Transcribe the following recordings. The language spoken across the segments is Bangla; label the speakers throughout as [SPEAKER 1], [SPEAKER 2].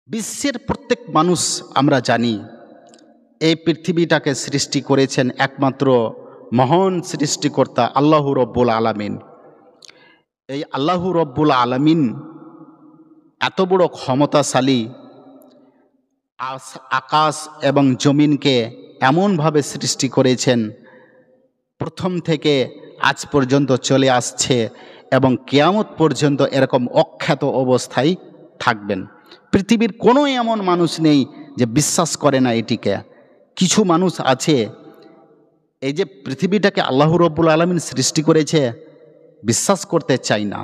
[SPEAKER 1] বিশ্বের প্রত্যেক মানুষ আমরা জানি এই পৃথিবীটাকে সৃষ্টি করেছেন একমাত্র মহান সৃষ্টিকর্তা আল্লাহ রব্বুল আলামিন। এই আল্লাহ রব্বুল আলামিন এত বড় ক্ষমতাশালী, আকাশ এবং জমিনকে এমনভাবে সৃষ্টি করেছেন, প্রথম থেকে আজ পর্যন্ত চলে আসছে এবং কিয়ামত পর্যন্ত এরকম অখ্যাত অবস্থায় থাকবেন। পৃথিবীর কোনো এমন মানুষ নেই যে বিশ্বাস করে না এটিকে। কিছু মানুষ আছে এই যে পৃথিবীটাকে আল্লাহ রব্বুল আলামিন সৃষ্টি করেছে বিশ্বাস করতে চাই না।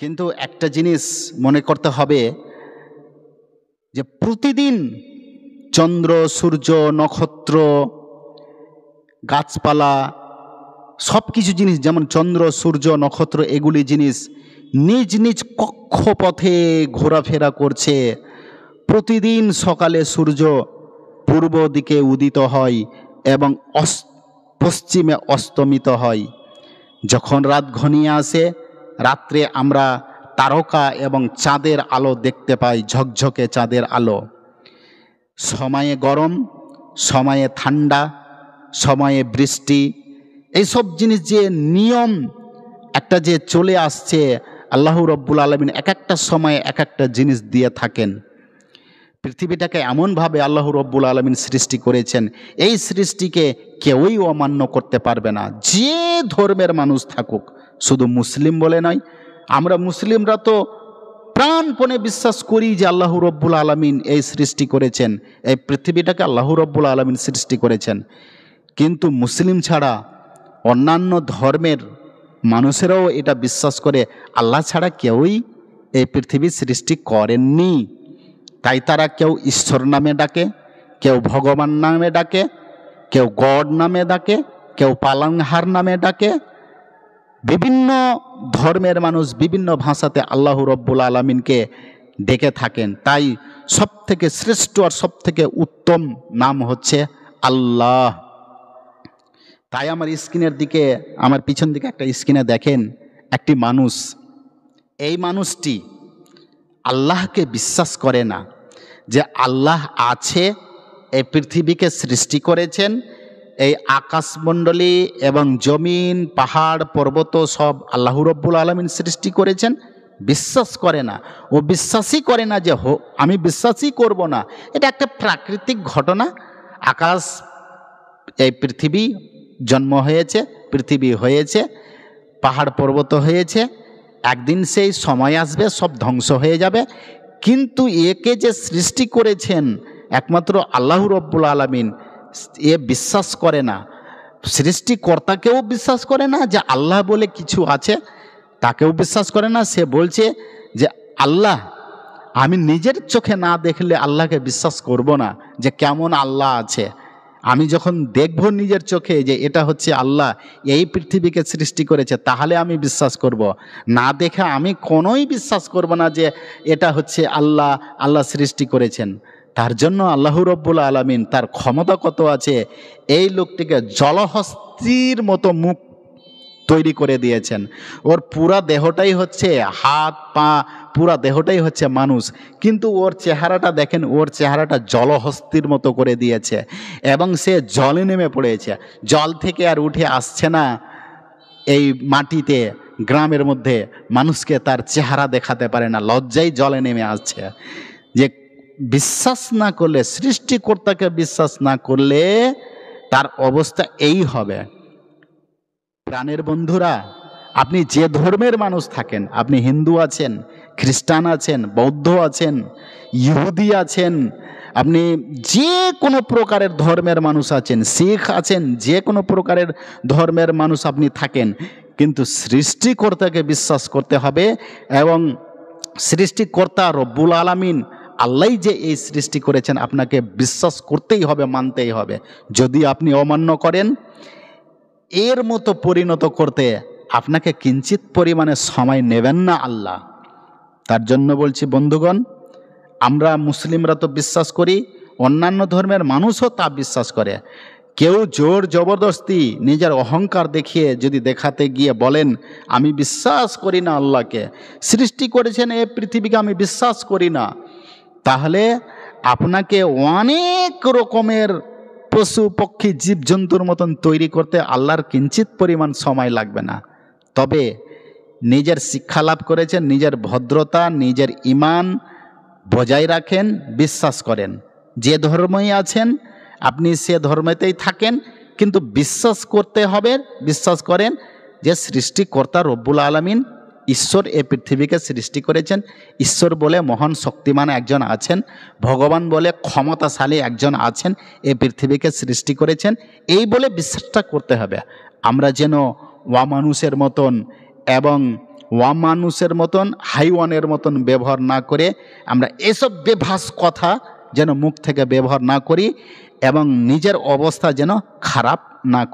[SPEAKER 1] কিন্তু একটা জিনিস মনে করতে হবে যে প্রতিদিন চন্দ্র, সূর্য, নক্ষত্র, গাছপালা সব কিছু জিনিস, যেমন চন্দ্র, সূর্য, নক্ষত্র, এগুলি জিনিস নিজ নিজ কক্ষপথে ঘোরাফেরা করছে। প্রতিদিন সকালে সূর্য পূর্ব দিকে উদিত হয় এবং পশ্চিমে অস্তমিত হয়। যখন রাত ঘনিয়ে আসে, রাত্রে আমরা তারকা এবং চাঁদের আলো দেখতে পাই, ঝকঝকে চাঁদের আলো। সময়ে গরম, সময়ে ঠান্ডা, সময়ে বৃষ্টি, এইসব জিনিস যে নিয়ম একটা যে চলে আসছে, আল্লাহ রব্বুল আলামিন এক একটা সময়ে এক একটা জিনিস দিয়ে থাকেন। পৃথিবীটাকে এমনভাবে আল্লাহ রব্বুল আলামিন সৃষ্টি করেছেন, এই সৃষ্টিকে কেউই অমান্য করতে পারবে না, যে ধর্মের মানুষ থাকুক। শুধু মুসলিম বলে নয়, আমরা মুসলিমরা তো প্রাণপণে বিশ্বাস করি যে আল্লাহ রব্বুল আলামিন এই সৃষ্টি করেছেন, এই পৃথিবীটাকে আল্লাহ রব্বুল আলামিন সৃষ্টি করেছেন। কিন্তু মুসলিম ছাড়া অন্যান্য ধর্মের মানুষেরাও এটা বিশ্বাস করে আল্লাহ ছাড়া কেউই এই পৃথিবী সৃষ্টি করেননি। তাই তারা কেউ ঈশ্বর নামে ডাকে, কেউ ভগবান নামে ডাকে, কেউ গড নামে ডাকে, কেউ পালনহার নামে ডাকে। বিভিন্ন ধর্মের মানুষ বিভিন্ন ভাষাতে আল্লাহ রব্বুল আলামিনকে ডেকে থাকেন। তাই সবথেকে শ্রেষ্ঠ আর সবথেকে উত্তম নাম হচ্ছে আল্লাহ। তাই আমার স্ক্রিনের দিকে, আমার পিছন দিকে একটা স্ক্রিনে দেখেন একটি মানুষ। এই মানুষটি আল্লাহকে বিশ্বাস করে না যে আল্লাহ আছে, এই পৃথিবীকে সৃষ্টি করেছেন, এই আকাশমণ্ডলী এবং জমিন, পাহাড়, পর্বত সব আল্লাহ রব্বুল আলামিন সৃষ্টি করেছেন। বিশ্বাস করে না। ও বিশ্বাসই করে না যে আমি বিশ্বাসই করব না, এটা একটা প্রাকৃতিক ঘটনা। আকাশ, এই পৃথিবী জন্ম হয়েছে, পৃথিবী হয়েছে, পাহাড় পর্বত হয়েছে, একদিন সেই সময় আসবে সব ধ্বংস হয়ে যাবে। কিন্তু একে যে সৃষ্টি করেছেন একমাত্র আল্লাহ রব্বুল আলামিন, এ বিশ্বাস করে না। সৃষ্টিকর্তাকেও বিশ্বাস করে না যে আল্লাহ বলে কিছু আছে, তাকেও বিশ্বাস করে না। সে বলছে যে আল্লাহ, আমি নিজের চোখে না দেখলে আল্লাহকে বিশ্বাস করব না যে কেমন আল্লাহ আছে। আমি যখন দেখব নিজের চোখে যে এটা হচ্ছে আল্লাহ এই পৃথিবীকে সৃষ্টি করেছে, তাহলে আমি বিশ্বাস করব। না দেখে আমি কোনোই বিশ্বাস করব না যে এটা হচ্ছে আল্লাহ, আল্লাহ সৃষ্টি করেছেন। তার জন্য আল্লাহ রব্বুল আলামিন তার ক্ষমতা কত আছে, এই লোকটিকে জলহস্তির মতো মুখ তৈরি করে দিয়েছেন। ওর পুরা দেহটাই হচ্ছে হাত পা, পুরা দেহটাই হচ্ছে মানুষ, কিন্তু ওর চেহারাটা দেখেন, ওর চেহারাটা জলহস্তির মতো করে দিয়েছে এবং সে জলে নেমে পড়েছে। জল থেকে আর উঠে আসছে না এই মাটিতে, গ্রামের মধ্যে মানুষকে তার চেহারা দেখাতে পারে না, লজ্জায় জলে নেমে আসছে। যে বিশ্বাস না করলে, সৃষ্টিকর্তাকে বিশ্বাস না করলে তার অবস্থা এই হবে। প্রাণের বন্ধুরা, আপনি যে ধর্মের মানুষ থাকেন, আপনি হিন্দু আছেন, খ্রিস্টান আছেন, বৌদ্ধ আছেন, ইহুদি আছেন, আপনি যে কোনো প্রকারের ধর্মের মানুষ আছেন, শিখ আছেন, যে কোনো প্রকারের ধর্মের মানুষ আপনি থাকেন, কিন্তু সৃষ্টিকর্তাকে বিশ্বাস করতে হবে। এবং সৃষ্টিকর্তা রব্বুল আলামিন আল্লাহ যে এই সৃষ্টি করেছেন, আপনাকে বিশ্বাস করতেই হবে, মানতেই হবে। যদি আপনি অমান্য করেন, এর মতো পরিণত করতে আপনাকে কিঞ্চিত পরিমাণে সময় নেবেন না আল্লাহ। তার জন্য বলছি বন্ধুগণ, আমরা মুসলিমরা তো বিশ্বাস করি, অন্যান্য ধর্মের মানুষও তা বিশ্বাস করে, কেউ জোর জবরদস্তি নিজের অহংকার দেখিয়ে যদি দেখাতে গিয়ে বলেন আমি বিশ্বাস করি না আল্লাহকে, সৃষ্টি করেছেন এই পৃথিবীকে আমি বিশ্বাস করি না, তাহলে আপনাকে অনেক রকমের পশু পক্ষী জীবজন্তুর মতন তৈরি করতে আল্লাহর কিঞ্চিত পরিমাণ সময় লাগবে না। তবে নিজের শিক্ষা লাভ করেছেন, নিজের ভদ্রতা নিজের ঈমান বজায় রাখেন, বিশ্বাস করেন, যে ধর্মই আছেন আপনি সে ধর্মেতেই থাকেন, কিন্তু বিশ্বাস করতে হবে, বিশ্বাস করেন যে সৃষ্টিকর্তা রব্বুল আলামিন ঈশ্বর এই পৃথিবীকে সৃষ্টি করেছেন, ঈশ্বর বলে মহান শক্তিমান একজন আছেন, ভগবান বলে ক্ষমতাশালী একজন আছেন, এই পৃথিবীকে সৃষ্টি করেছেন, এই বলে বিশ্বাসটা করতে হবে। আমরা যেন ওয়ামানুষের মতন এবং ওয়ামানুষের মতন হাইওয়ানের মতন ব্যবহার না করে আমরা এসব বেভাস কথা যেন মুখ থেকে ব্যবহার না করি এবং নিজের অবস্থা যেন খারাপ না করি।